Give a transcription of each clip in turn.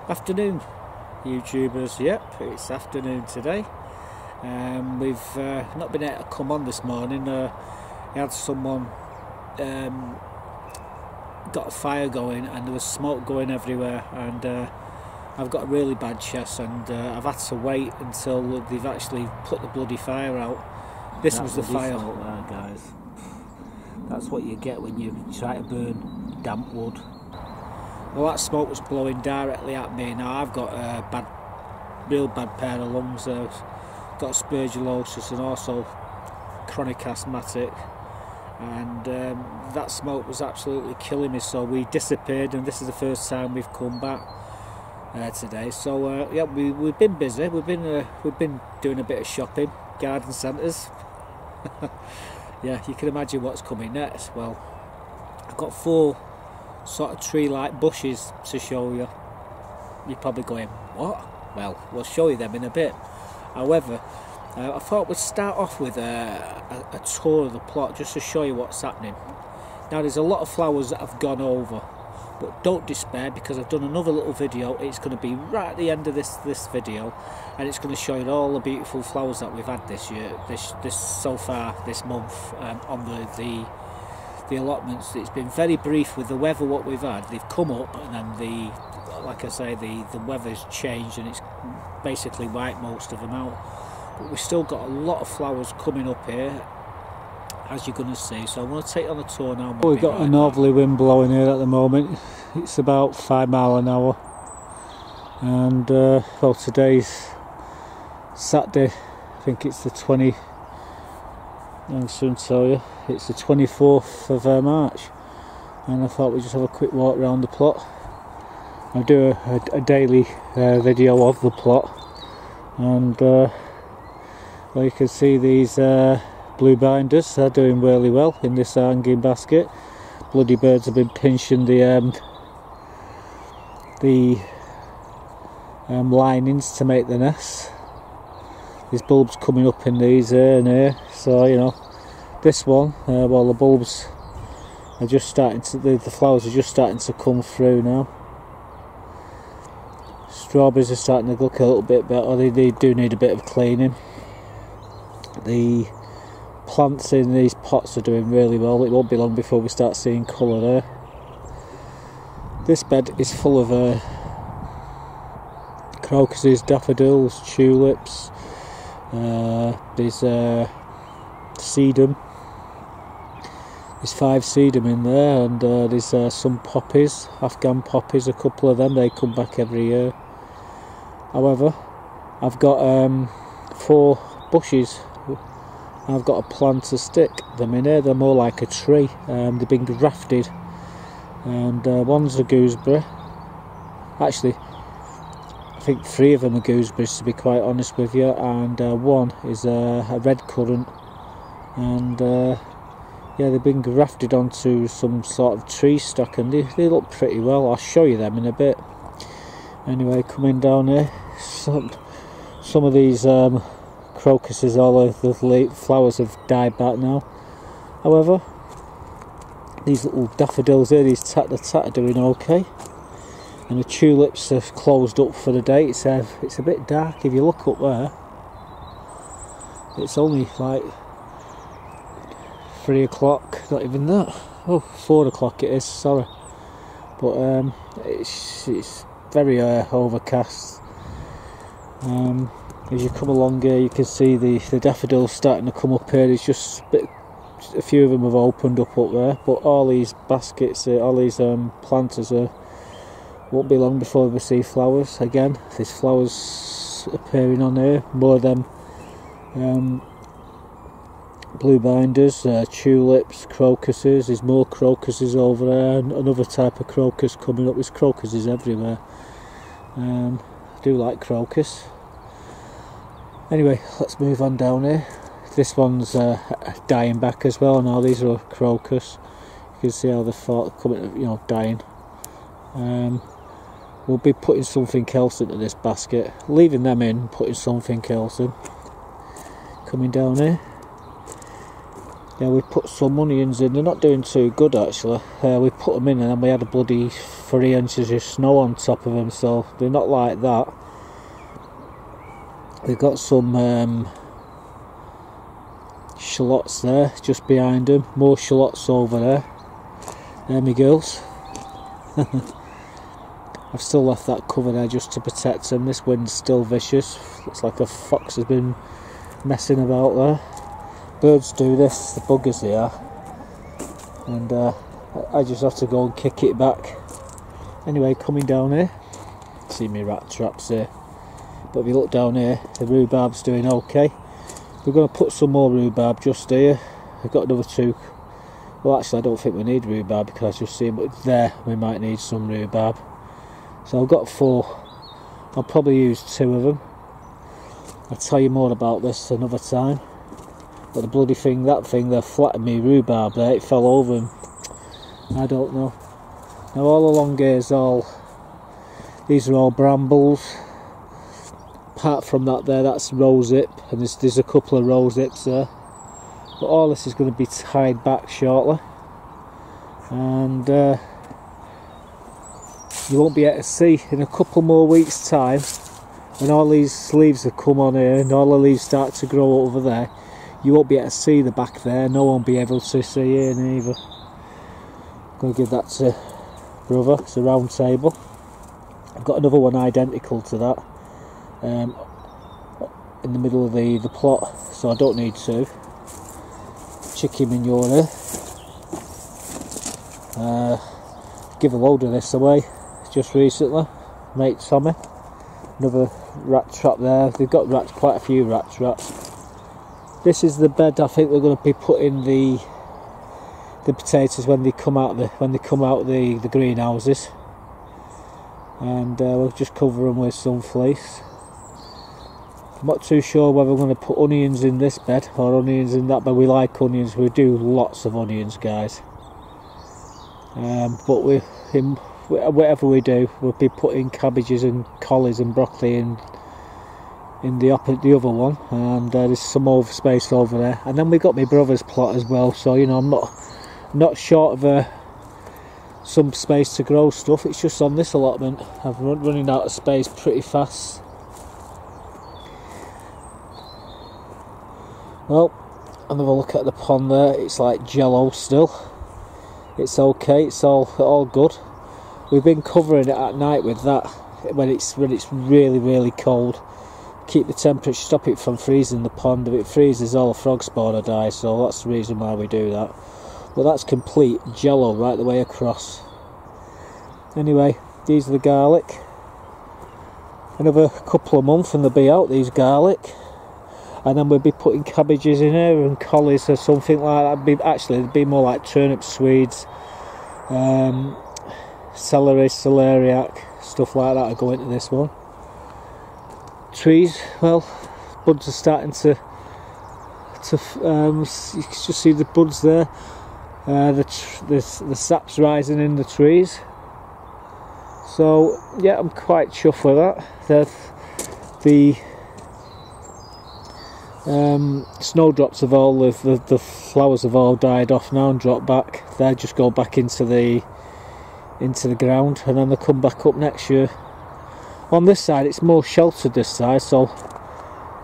Afternoon, YouTubers. Yep, it's afternoon today. We've not been able to come on this morning. I had someone got a fire going and there was smoke going everywhere, and I've got a really bad chest, and I've had to wait until they've actually put the bloody fire out. This was the fire. There, guys. That's what you get when you try to burn damp wood. Well, that smoke was blowing directly at me. Now I've got a real bad pair of lungs. I've got aspergillosis and also chronic asthmatic, and that smoke was absolutely killing me. So we disappeared, and this is the first time we've come back today. So yeah, we've been busy. We've been doing a bit of shopping, garden centres. Yeah, you can imagine what's coming next. Well, I've got 4 sort of tree-like bushes to show you. You're probably going, what? Well, we'll show you them in a bit. However, I thought we'd start off with a tour of the plot just to show you what's happening. Now, there's a lot of flowers that have gone over, but don't despair, because I've done another little video. It's going to be right at the end of this video, and it's going to show you all the beautiful flowers that we've had this year, this so far this month on the allotments. It's been very brief with the weather. What we've had, they've come up, and then like I say, the weather's changed, and it's basically wiped most of them out. But we've still got a lot of flowers coming up here, as you're going to see. So I'm going to take you on a tour now. We've got a northerly wind blowing here at the moment. It's about 5 miles an hour, and well, today's Saturday. I think it's the 20. I'll soon tell you. It's the 24th of March, and I thought we'd just have a quick walk around the plot. I do a daily video of the plot, and well, you can see these blue binders are doing really well in this hanging basket. Bloody birds have been pinching the linings to make the nests. There's bulbs coming up in these here and here, so you know, this one, well, the bulbs are just starting to, the flowers are just starting to come through now. Strawberries are starting to look a little bit better. They do need a bit of cleaning. The plants in these pots are doing really well. It won't be long before we start seeing colour there. This bed is full of crocuses, daffodils, tulips. There's sedum. There's 5 sedum in there, and there's some poppies, Afghan poppies, a couple of them. They come back every year. However, I've got 4 bushes. I've got a plan to stick them in here. They're more like a tree. They've been grafted, and one's a gooseberry. Actually, I think 3 of them are gooseberries, to be quite honest with you, and one is a red currant, and yeah, they've been grafted onto some sort of tree stock, and they look pretty well. I'll show you them in a bit. Anyway, coming down here, some of these crocuses, all of the late flowers have died back now. However, these little daffodils here, these tat are doing okay, and the tulips have closed up for the day. It's a bit dark. If you look up there, it's only like 3 o'clock, not even that. Oh, 4 o'clock it is, sorry. But it's very overcast. As you come along here, you can see the daffodils starting to come up here. There's just a few of them have opened up there, but all these baskets, all these planters won't be long before we see flowers again. There's flowers appearing on here, more of them blue binders, tulips, crocuses. There's more crocuses over there, and another type of crocus coming up. There's crocuses everywhere. I do like crocus. Anyway, let's move on down here. This one's dying back as well. Now these are crocus. You can see how they're coming, you know, dying. We'll be putting something else into this basket, leaving them in, putting something else in. Coming down here, Yeah, we put some onions in. They're not doing too good actually. We put them in and then we had a bloody 3 inches of snow on top of them, so they're not like that. We've got some shallots there, just behind them. More shallots over there. There me girls. I've still left that cover there just to protect them. This wind's still vicious. Looks like a fox has been messing about there. Birds do this, the buggers they are. And I just have to go and kick it back. Anyway, coming down here, see me rat traps here. But if you look down here, the rhubarb's doing okay. We're going to put some more rhubarb just here. I've got another 2. Well, actually I don't think we need rhubarb because I just see it there. We might need some rhubarb. So I've got 4. I'll probably use 2 of them. I'll tell you more about this another time. But the bloody thing, that thing, they flattened me rhubarb there. It fell over and I don't know. Now all along here is all, these are all brambles. Apart from that there, that's rosehip, and there's a couple of rosehips there. But all this is going to be tied back shortly. And you won't be able to see in a couple more weeks time, when all these leaves have come on here and all the leaves start to grow over there, you won't be able to see the back there. No one will be able to see here neither. I'm going to give that to brother. It's a round table. I've got another one identical to that in the middle of the plot, so I don't need 2. Chicken manure here. Give a load of this away just recently. Mate Tommy. Another rat trap there. They've got rats, quite a few rat traps. This is the bed I think we're going to be putting the potatoes when they come out the greenhouses, and we'll just cover them with some fleece. I'm not too sure whether we're going to put onions in this bed or onions in that bed. We like onions. We do lots of onions, guys. But whatever we do, we'll be putting cabbages and collies and broccoli in the other one, and there's some more space over there. And then we got my brother's plot as well, so you know I'm not short of some space to grow stuff. It's just on this allotment I'm running out of space pretty fast. Well, another look at the pond there. It's like jello still. It's okay, it's all good. We've been covering it at night with that when it's really cold. Keep the temperature, stop it from freezing the pond. If it freezes, all the frog spawner die, so that's the reason why we do that. But that's complete jello right the way across. Anyway, these are the garlic. Another couple of months and they'll be out, these garlic. And then we'll be putting cabbages in here and collies or something like that. Actually, it'd be more like turnip swedes, celery, celeriac, stuff like that will go into this one. Trees, well, buds are starting to you can just see the buds there. The sap's rising in the trees. So yeah, I'm quite chuffed with that. The snowdrops have all the flowers have all died off now and dropped back. They just go back into the ground and then they come back up next year. On this side it's more sheltered this side, so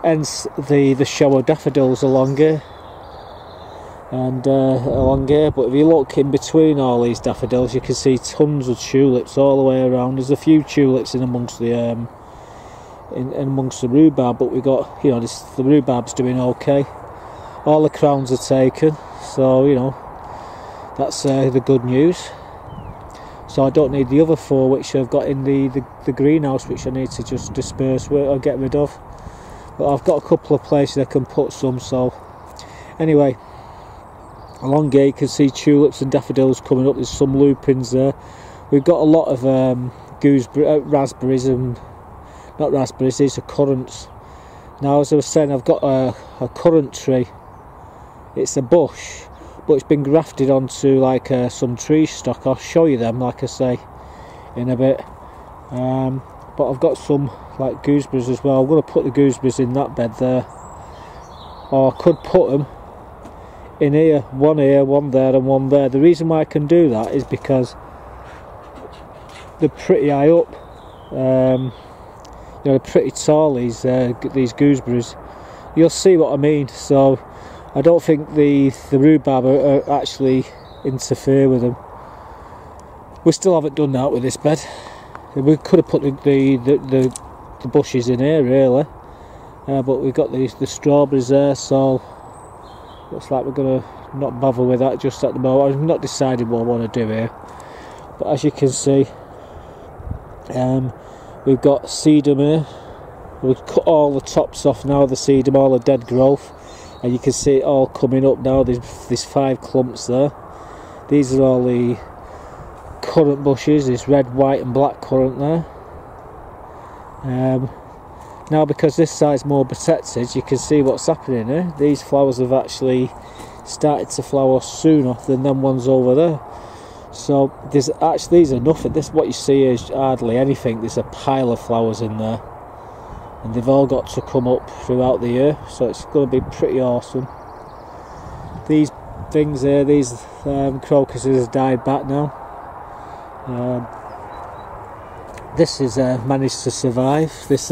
hence the show of daffodils along here and along here. But if you look in between all these daffodils, you can see tons of tulips all the way around. There's a few tulips in amongst the amongst the rhubarb, but we got, you know, the rhubarb's doing okay. All the crowns are taken, so you know that's the good news. So I don't need the other 4 which I've got in the greenhouse, which I need to just disperse with or get rid of. But I've got a couple of places I can put some. So anyway, along here you can see tulips and daffodils coming up. There's some lupins there. We've got a lot of raspberries and not raspberries, these are currants. Now, as I was saying, I've got a currant tree. It's a bush, but it's been grafted onto like some tree stock. I'll show you them, like I say, in a bit. But I've got some like gooseberries as well. I'm going to put the gooseberries in that bed there, or I could put them in here, one there and one there. The reason why I can do that is because they're pretty high up. You know, they're pretty tall, these gooseberries. You'll see what I mean. So I don't think the rhubarb are actually interfere with them. We still haven't done that with this bed. We could have put the bushes in here really, but we've got the strawberries there, so looks like we're going to not bother with that just at the moment. I've not decided what I want to do here, but as you can see, we've got sedum here. We've cut all the tops off now, the sedum, all the dead growth, and you can see it all coming up now. There's 5 clumps there. These are all the currant bushes. There's red, white and black currant there. Now because this side's more protected, you can see what's happening here. These flowers have actually started to flower sooner than them ones over there. So there's actually, these are nothing. This, what you see is hardly anything. There's a pile of flowers in there, and they've all got to come up throughout the year, so it's going to be pretty awesome. These things here, these crocuses have died back now. This is managed to survive. This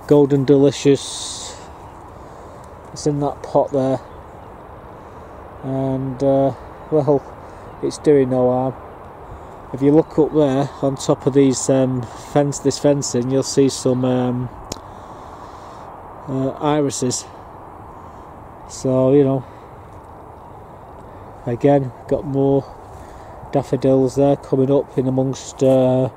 golden delicious, it's in that pot there, and well, it's doing no harm. If you look up there on top of these this fencing, you'll see some irises. So, you know, again, got more daffodils there coming up in amongst I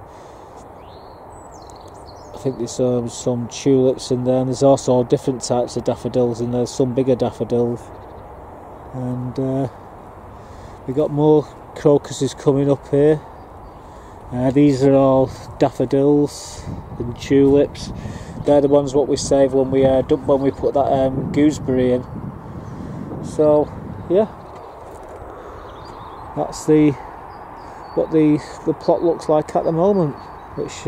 think there's some tulips in there, and there's also different types of daffodils in there, some bigger daffodils, and we've got more crocuses coming up here. These are all daffodils and tulips. They're the ones what we save when we put that gooseberry in. So yeah, that's what the plot looks like at the moment, which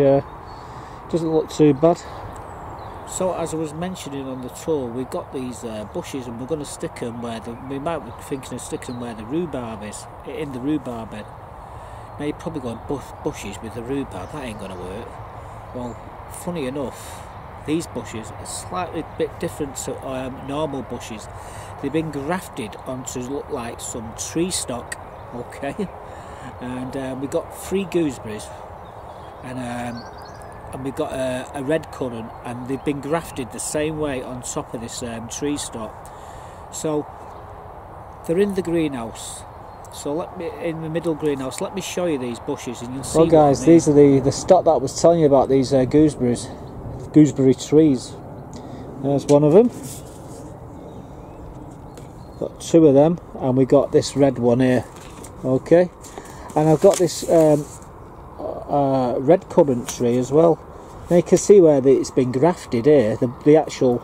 doesn't look too bad. So as I was mentioning on the tour, we've got these bushes, and we're going to stick them where we might be thinking of sticking them where the rhubarb is, in the rhubarb bed. Now you're probably going bushes with the rhubarb, that ain't going to work. Well, funny enough, these bushes are slightly bit different to normal bushes. They've been grafted onto look like some tree stock, okay? And we've got 3 gooseberries, and we've got a red currant, and they've been grafted the same way on top of this tree stock. So they're in the greenhouse. So in the middle greenhouse, let me show you these bushes, and you'll see. Well, guys, these are the stock that I was telling you about. These gooseberry trees. There's one of them. Got 2 of them, and we got this red one here. Okay, and I've got this red currant tree as well. Now you can see where it's been grafted here. The actual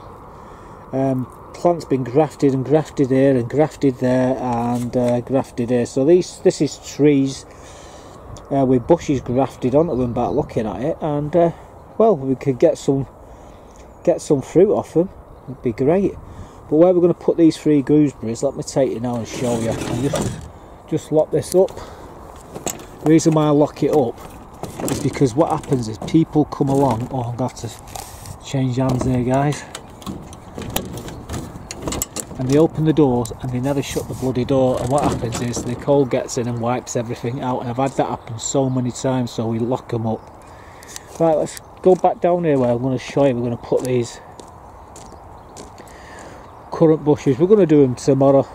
plant's been grafted and grafted here and grafted there and grafted here. So this is trees with bushes grafted onto them by looking at it, and well, we could get some fruit off them. It'd be great. But where we're going to put these 3 gooseberries, let me take you now and show you. And just lock this up. The reason why I lock it up is because what happens is people come along. Oh, I'm going to have to change hands here, guys. And they open the doors and they never shut the bloody door, and what happens is the cold gets in and wipes everything out, and I've had that happen so many times, so we lock them up. Right, let's go back down here where I'm going to show you. We're going to put these currant bushes. We're going to do them tomorrow.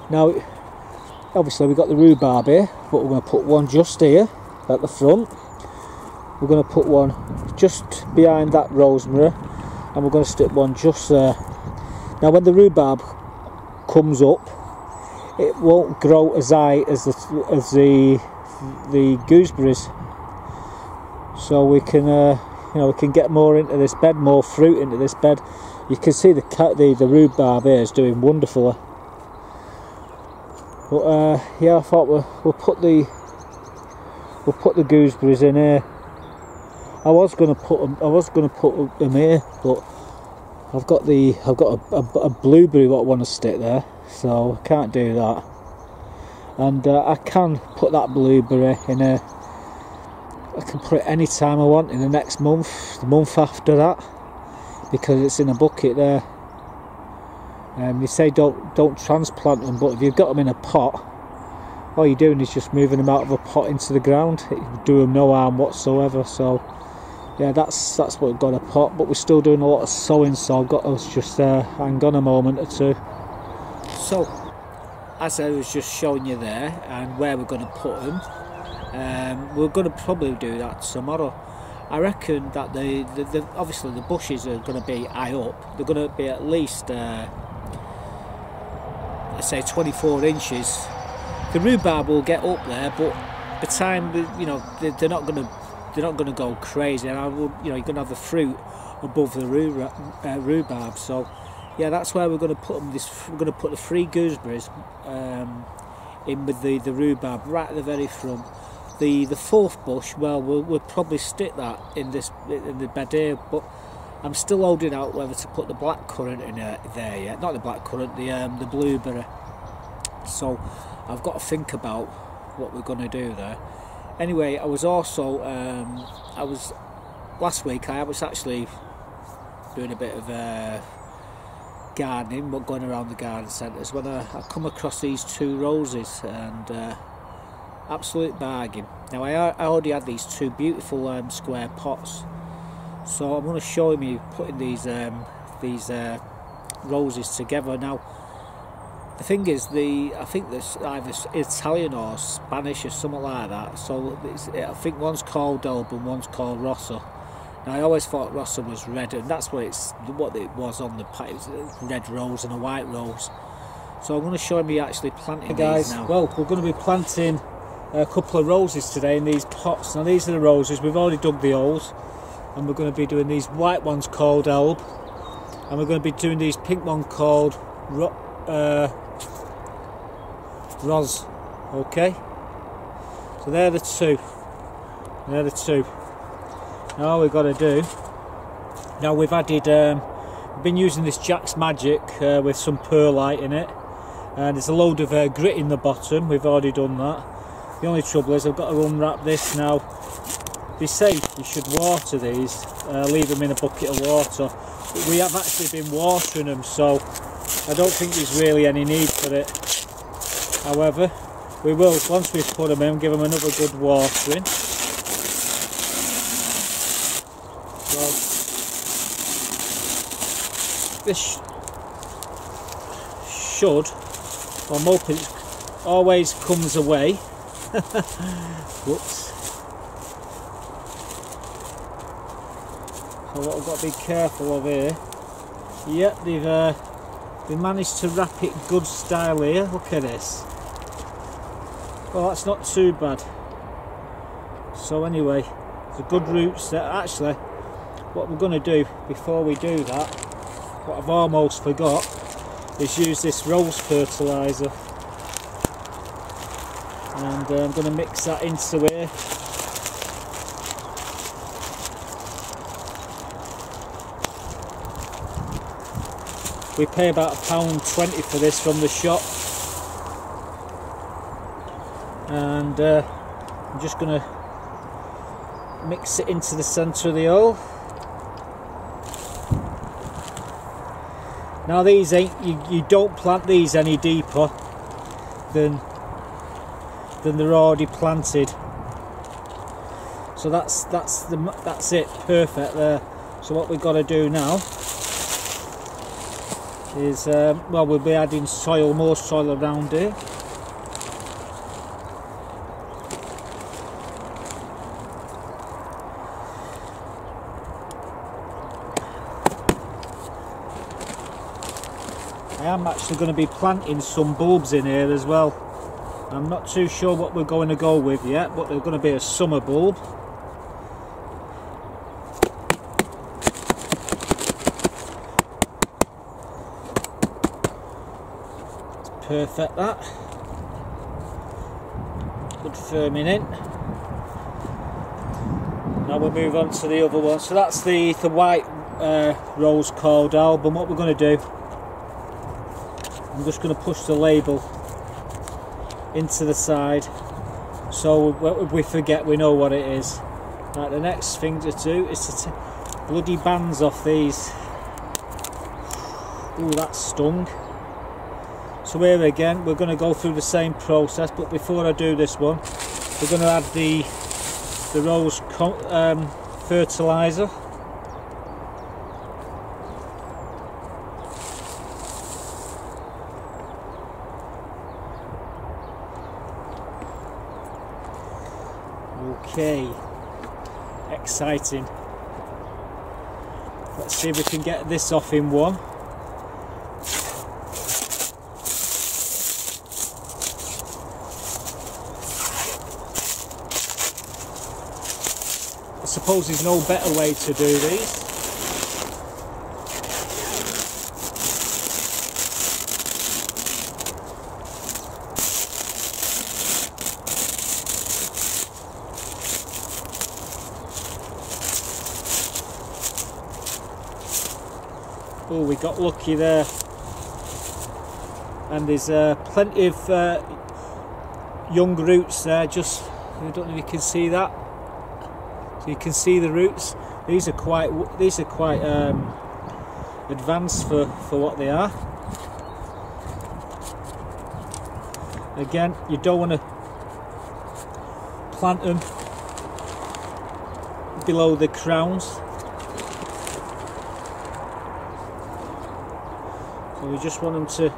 Now, obviously we've got the rhubarb here, but we're going to put one just here at the front. We're going to put one just behind that rosemary, and we're going to stick one just there. Now when the rhubarb comes up, it won't grow as high as the gooseberries, so we can we can get more into this bed, more fruit into this bed. You can see the rhubarb here is doing wonderfully. But yeah, I thought we'll put the gooseberries in here. I was going to put them here, but I've got a blueberry what I want to stick there, so I can't do that. And I can put that blueberry in I can put it any time I want in the next month, the month after that, because it's in a bucket there. You say don't transplant them, but if you've got them in a pot, all you're doing is just moving them out of a pot into the ground. It will do them no harm whatsoever. So yeah, that's what we've got, a pot, but we're still doing a lot of sowing, so I've got to just hang on a moment or two. So, as I was just showing you there, and where we're going to put them, we're going to probably do that tomorrow. I reckon that obviously the bushes are going to be high up. They're going to be at least, I say, 24 inches. The rhubarb will get up there, but the time, you know, they're not going to go crazy. And you're going to have the fruit above the rhubarb. So yeah, that's where we're going to put them. We're going to put the 3 gooseberries in with the rhubarb right at the very front. The 4th bush, well, we'll probably stick that in the bed here, but I'm still holding out whether to put the blackcurrant in there yet. Not the blackcurrant, the blueberry. So I've got to think about what we're going to do there. Anyway, I was also last week I was actually doing a bit of gardening, but going around the garden centres, when I come across these 2 roses, and absolute bargain. Now I already had these 2 beautiful square pots, so I'm going to show you putting these roses together. Now the thing is, I think there's either Italian or Spanish or something like that. So I think one's called Elb and one's called Rosso. Now I always thought Rosso was red, and that's what it was on the pack. It was a red rose and a white rose. So I'm going to show you actually planting these now. Well, we're going to be planting a couple of roses today in these pots. Now these are the roses. We've already dug the holes, and we're going to be doing these white ones called Elb, and we're going to be doing these pink one called Ros. Okay, so they're the 2. They're the 2. Now all we've got to do, now we've added, we've been using this Jack's Magic with some perlite in it, and there's a load of grit in the bottom. We've already done that. The only trouble is I've got to unwrap this now. They say you should water these, leave them in a bucket of water. But we have actually been watering them, so I don't think there's really any need for it. However, we will, once we've put them in, give them another good watering. So this should, or I'm hoping it always comes away. Whoops. So what I've got to be careful of here. Yep, they managed to wrap it good style here. Look at this. Well, that's not too bad. So anyway, the good roots there. Actually, what we're going to do before we do that, what I've almost forgot, is use this rose fertiliser. And I'm going to mix that into here. We pay about £1.20 for this from the shop, and I'm just going to mix it into the centre of the hole. Now these ain't, you don't plant these any deeper than they're already planted. So that's it, perfect there. So what we've got to do now is, well, we'll be adding soil, more soil around here. I am actually going to be planting some bulbs in here as well. I'm not too sure what we're going to go with yet, but they're going to be a summer bulb. It's perfect, that. Good firming in. Now we'll move on to the other one. So that's the white rose called Album. What we're going to do, I'm just going to push the label into the side, so if we forget, we know what it is. Right, the next thing to do is to take bloody bands off these. Ooh, that stung. So here again, we're going to go through the same process, but before I do this one, we're going to add the rose fertiliser. Okay, exciting. Let's see if we can get this off in one. I suppose there's no better way to do these. Oh, we got lucky there. And there's plenty of young roots there. Just, I don't know if you can see that. So you can see the roots. These are quite advanced for what they are. Again, you don't want to plant them below the crowns. So we just want them to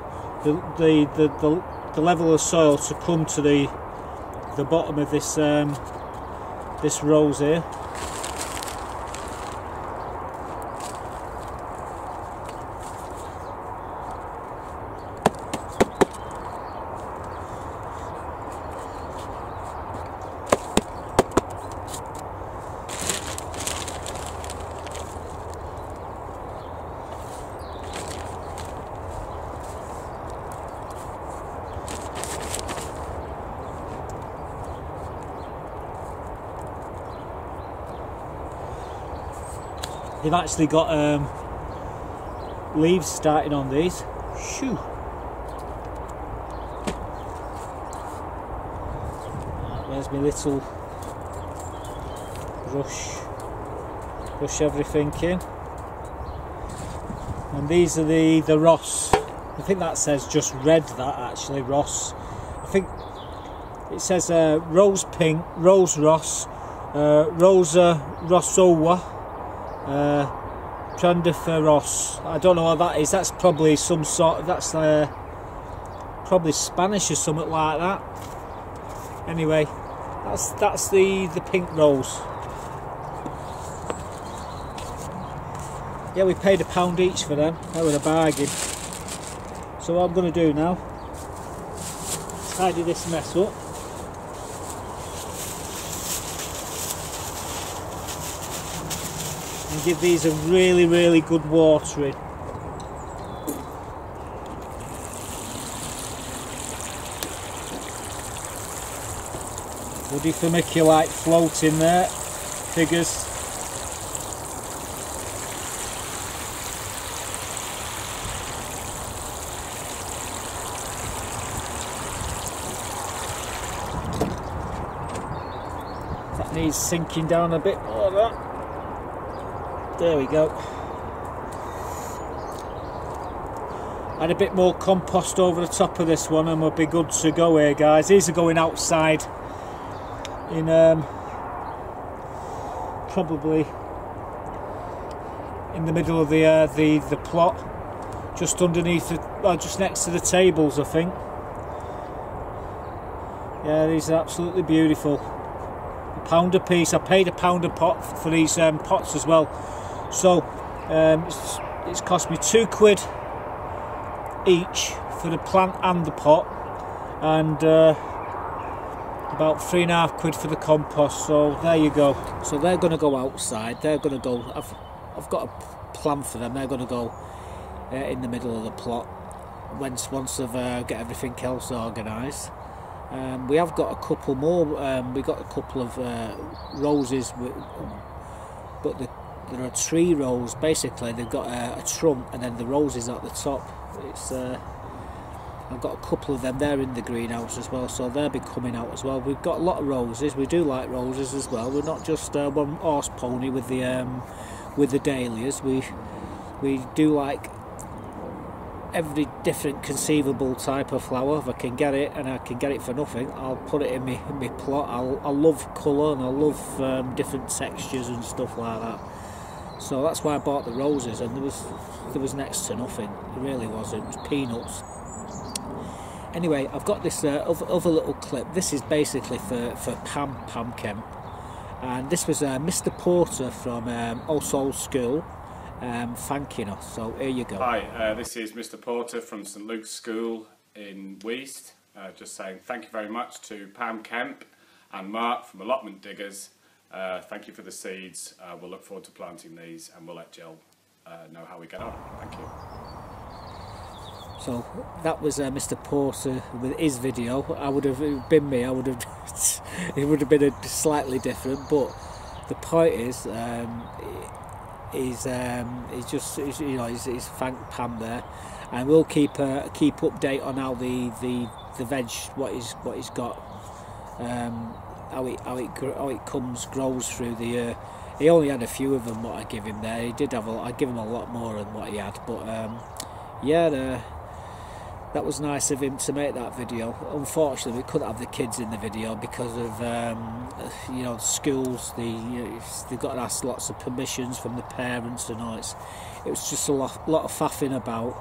the level of soil to come to the bottom of this this rose here. They've actually got leaves starting on these. Shoo! Right, there's my little brush everything in. And these are the Ross. I think that says just red, that actually, Ross. I think it says rose pink, rose Ross, Rosa Rossowa. Trandiferos. I don't know what that is. That's probably some sort of, that's probably Spanish or something like that. Anyway, that's the pink rose. Yeah, we paid £1 each for them. That was a bargain. So what I'm going to do now, tidy this mess up. And give these a really good watering. Woody Vermiculite floating there, figures. That needs sinking down a bit more, that. There we go. Add a bit more compost over the top of this one and we'll be good to go here, guys. These are going outside in probably in the middle of the plot, just underneath just next to the tables, I think. Yeah, these are absolutely beautiful. £1 a piece. I paid £1 a pot for these pots as well. So it's cost me £2 each for the plant and the pot, and about £3.50 for the compost. So there you go. So they're going to go outside. They're going to go. I've got a plan for them. They're going to go in the middle of the plot once I've got everything else organised. We have got a couple more. We got a couple of roses, but there are tree rows. Basically they've got a trunk and then the roses at the top. It's I've got a couple of them there in the greenhouse as well, so they'll be coming out as well. We've got a lot of roses. We do like roses as well. We're not just one horse pony with the dahlias. We do like every different conceivable type of flower. If I can get it and I can get it for nothing, I'll put it in my plot. I love colour and I love different textures and stuff like that. So that's why I bought the roses, and there was next to nothing. It really wasn't. It was peanuts. Anyway, I've got this other little clip. This is basically for Pam Kemp, and this was Mr. Porter from All Souls School thanking us. So here you go. Hi, this is Mr. Porter from St Luke's School in Weast. Just saying thank you very much to Pam Kemp and Mark from Allotment Diggers. Thank you for the seeds. We'll look forward to planting these, and we'll let Jill know how we get on. Thank you. So that was Mr. Porter with his video. I would have been me. I would have. It would have been slightly different, but the point is, he's thank Pam there, and we'll keep update on how the veg what he's got, how it grows through the year. He only had a few of them what I give him there. He did have I give him a lot more than what he had, but yeah. That was nice of him to make that video. Unfortunately, we couldn't have the kids in the video because of the schools. They've got to ask lots of permissions from the parents and all. It was just a lot of faffing about.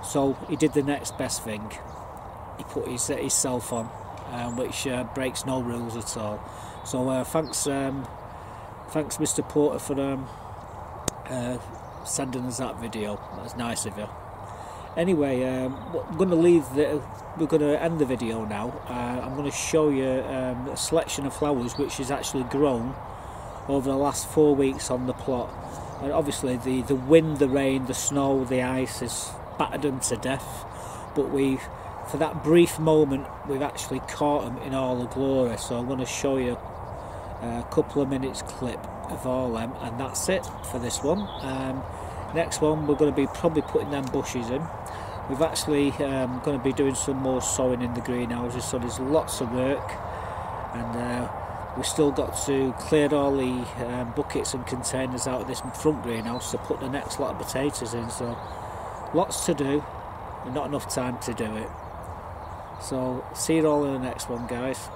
So he did the next best thing. He put his self on, which breaks no rules at all. So thanks, Mr. Porter, for sending us that video. That's nice of you. Anyway, we're going to end the video now. I'm going to show you a selection of flowers which is actually grown over the last 4 weeks on the plot. And obviously the wind, the rain, the snow, the ice has battered them to death, but for that brief moment we've actually caught them in all the glory. So I'm going to show you a couple of minutes clip of all them, and that's it for this one. Next one we're going to be probably putting them bushes in. We've actually going to be doing some more sowing in the greenhouses, so there's lots of work, and we've still got to clear all the buckets and containers out of this front greenhouse to put the next lot of potatoes in. So lots to do and not enough time to do it. So see you all in the next one, guys.